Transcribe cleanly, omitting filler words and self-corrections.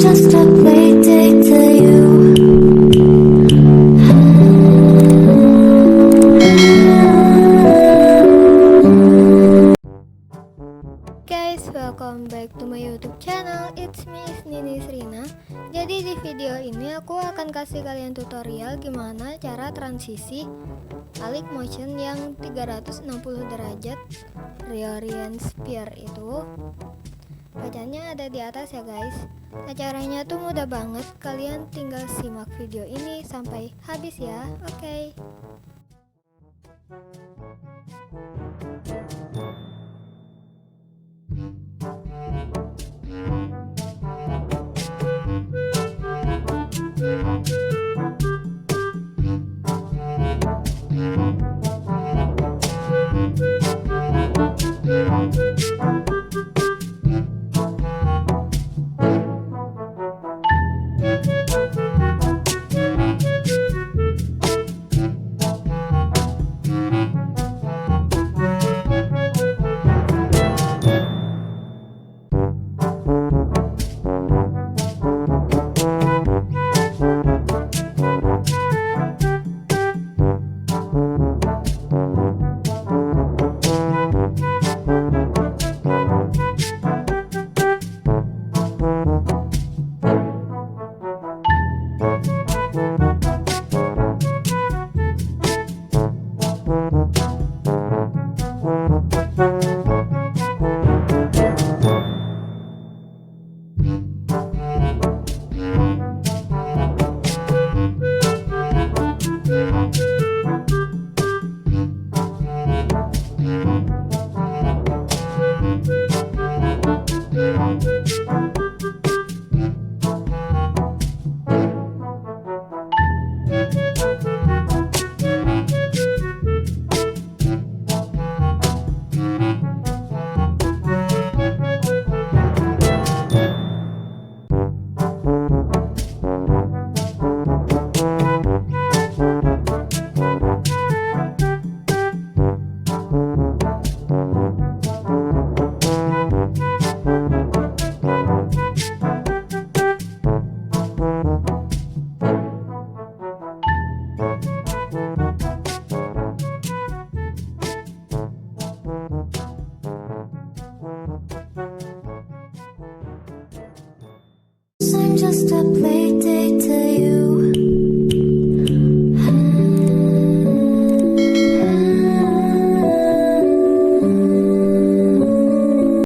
just a play date to you. Guys, welcome back to my YouTube channel. It's me, Isni Nisrina. Jadi di video ini aku akan kasih kalian tutorial gimana cara transisi Alighmotion yang 360 derajat reorient sphere itu. Bacanya ada di atas ya guys. Nah, caranya tuh mudah banget. Kalian tinggal simak video ini sampai habis ya. Oke. I'm just a play date to you.